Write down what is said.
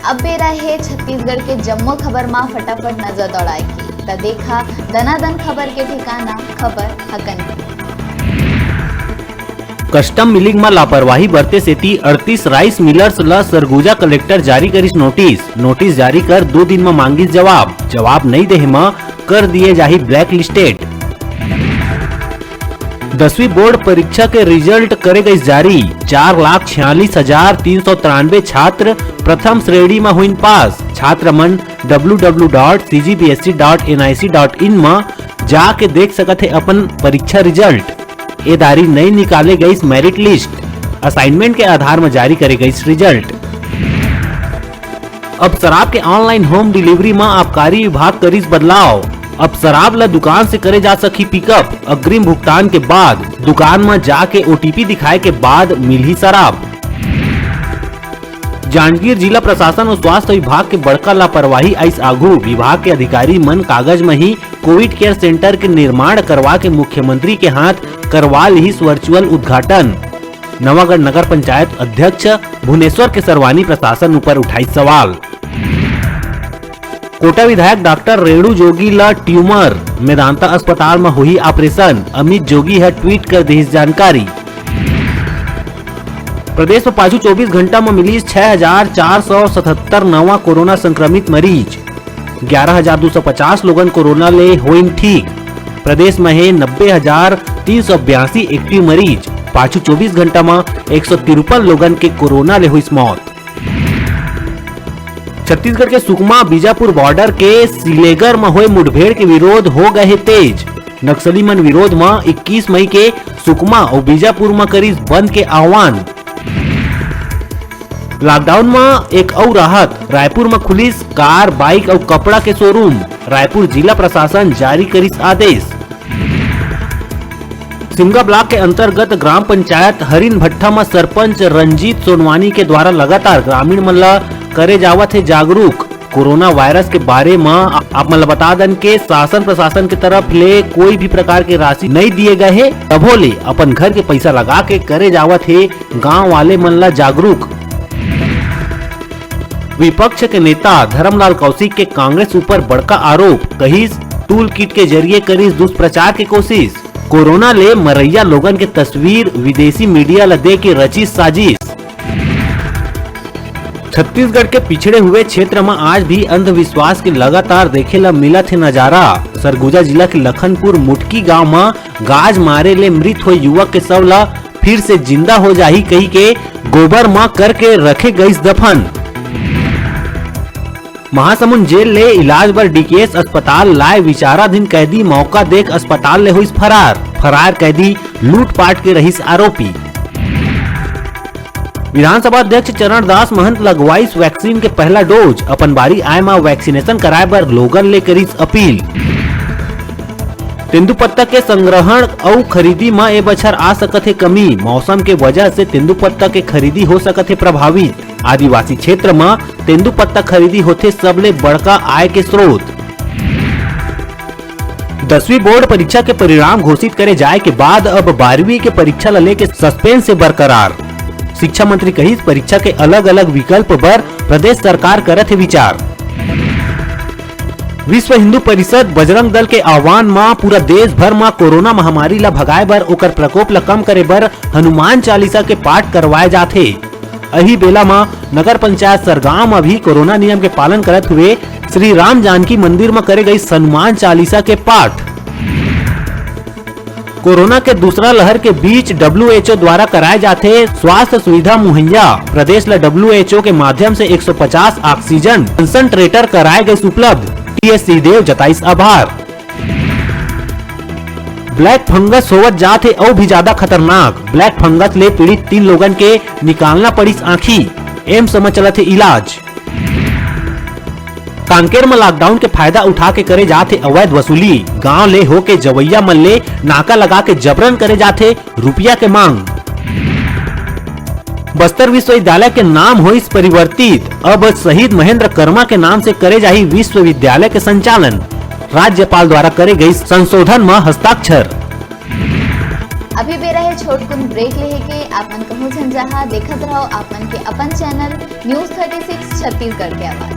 अब बेरा है छत्तीसगढ़ के जम्मो खबर में फटाफट नजर दौड़ाए की त देखा दनादन खबर के ठिकाना खबर हकन। कस्टम मिलिंग में लापरवाही बरते सेती 38 राइस मिलर्स ला सरगुजा कलेक्टर जारी करिस नोटिस जारी कर 2 दिन में मांगिस जवाब नहीं देहे में कर दिए जाही ब्लैक लिस्टेड। 10वीं बोर्ड परीक्षा के रिजल्ट करे गई जारी 4,46,393 छात्र प्रथम श्रेणी में हुई पास। छात्र मन www.cgbsc.nic.in में जाके देख सकते है अपन परीक्षा रिजल्ट। ए दारी नहीं निकाले गई मेरिट लिस्ट, असाइनमेंट के आधार में जारी करे गई रिजल्ट। अब शराब के ऑनलाइन होम डिलीवरी में आबकारी विभाग करिस बदलाव। अब शराब ला दुकान से करे जा सकी पिकअप, अग्रिम भुगतान के बाद दुकान में जाके OTP दिखाए के बाद मिली शराब। जांजगीर जिला प्रशासन और स्वास्थ्य विभाग के बड़का लापरवाही आइस आगू। विभाग के अधिकारी मन कागज में ही कोविड केयर सेंटर के निर्माण करवा के मुख्यमंत्री के हाथ करवा ली वर्चुअल उद्घाटन। नवागढ़ नगर पंचायत अध्यक्ष भुवनेश्वर के सरवानी प्रशासन ऊपर उठाई सवाल। कोटा विधायक डॉक्टर रेणु जोगी ला ट्यूमर, मेदांता अस्पताल में हुई ऑपरेशन। अमित जोगी है ट्वीट कर दी जानकारी। प्रदेश में पाछू 24 घंटा में मिली 6,477 नवा कोरोना संक्रमित मरीज। 11,250 लोगन कोरोना ले होइन ठीक। प्रदेश में है 90,382 एक्टिव मरीज। पाछू 24 घंटा में 153 लोगन के कोरोना ले हुई मौत। छत्तीसगढ़ के सुकमा बीजापुर बॉर्डर के सिलेगर में हुए मुठभेड़ के विरोध हो गए तेज। नक्सली मन विरोध में 21 मई के सुकमा और बीजापुर में करीज बंद के आह्वान। लॉकडाउन में एक और राहत, रायपुर में खुलिस कार, बाइक और कपड़ा के शोरूम। रायपुर जिला प्रशासन जारी करिस आदेश। सिमगा ब्लॉक के अंतर्गत ग्राम पंचायत हरिन भट्टा में सरपंच रंजीत सोनवानी के द्वारा लगातार ग्रामीण मन ला करे जावत है जागरूक। कोरोना वायरस के बारे में आप मन बता दन के शासन प्रशासन की तरफ ले कोई भी प्रकार के राशि नहीं दिए गए है, तभो ले अपन घर के पैसा लगा के करे जावत है गांव वाले मन ला जागरूक। विपक्ष के नेता धर्मलाल कौशिक के कांग्रेस ऊपर बड़का आरोप, कहिस टूल किट के जरिए करिस दुष्प्रचार की कोशिश। कोरोना ले मरैया लोगन के तस्वीर विदेशी मीडिया ला दे के रचिस साजिश। छत्तीसगढ़ के पिछड़े हुए क्षेत्र में आज भी अंधविश्वास के लगातार देखे ला मिला थे नजारा। सरगुजा जिला के लखनपुर मुटकी गांव में गाज मारे ले मृत हुए युवक के शव ला फिर से जिंदा हो जाही कही के गोबर में करके रखे गई दफन। महासमुंद जेल ले इलाज बर DKS अस्पताल लाए विचाराधीन कैदी मौका देख अस्पताल ले हुई फरार कैदी लूटपाट के रहीस आरोपी। विधानसभा अध्यक्ष चरण दास महंत लगवाइस वैक्सीन के पहला डोज। अपन बारी आए में वैक्सीनेशन कराए बर लोगन ले करिस अपील। तेंदुपत्ता के संग्रहण और खरीदी में ए बछर आ सकत है कमी। मौसम के वजह से तेंदुपत्ता के खरीदी हो सकत है प्रभावित। आदिवासी क्षेत्र में तेंदुपत्ता खरीदी होते सबले बड़का आय के स्रोत। 10वीं बोर्ड परीक्षा के परिणाम घोषित करे जाए के बाद अब 12वीं के परीक्षा ला लेके सस्पेंस से बरकरार। शिक्षा मंत्री कहिस परीक्षा के अलग अलग विकल्प पर प्रदेश सरकार करत है विचार। विश्व हिंदू परिषद बजरंग दल के आह्वान में पूरा देश भर में कोरोना महामारी ला भगाए बर ओकर प्रकोप ला कम करे बर हनुमान चालीसा के पाठ करवाए जाते। अही बेला में नगर पंचायत सरगांव में भी कोरोना नियम के पालन करते हुए श्री राम जानकी मंदिर में करे गई हनुमान चालीसा के पाठ। कोरोना के दूसरा लहर के बीच WHO द्वारा कराए जाते स्वास्थ्य सुविधा मुहैया। प्रदेश ला WHO के माध्यम से 150 ऑक्सीजन कंसंट्रेटर कराए गए उपलब्ध। TS देव जताइस आभार। ब्लैक फंगस होवत जात है और भी ज्यादा खतरनाक। ब्लैक फंगस ले पीड़ित 3 लोगन के निकालना पड़िस आँखी। एम्स में चलत है इलाज। कांकेर में लॉकडाउन के फायदा उठा के करे जाते अवैध वसूली। गांव ले होके जवैया मन ले नाका लगा के जबरन करे जाते रुपया के मांग। बस्तर विश्वविद्यालय के नाम होइस परिवर्तित। अब शहीद महेंद्र कर्मा के नाम से करे जाही विश्वविद्यालय के संचालन। राज्यपाल द्वारा करे गई संशोधन में हस्ताक्षर। अभी बेरा है छोटकुन ब्रेक लेहे के। आपन कहूँ झंझाहा देखत रहो आपन के अपन चैनल न्यूज़ 36 छत्तीसगढ़ के आवाज।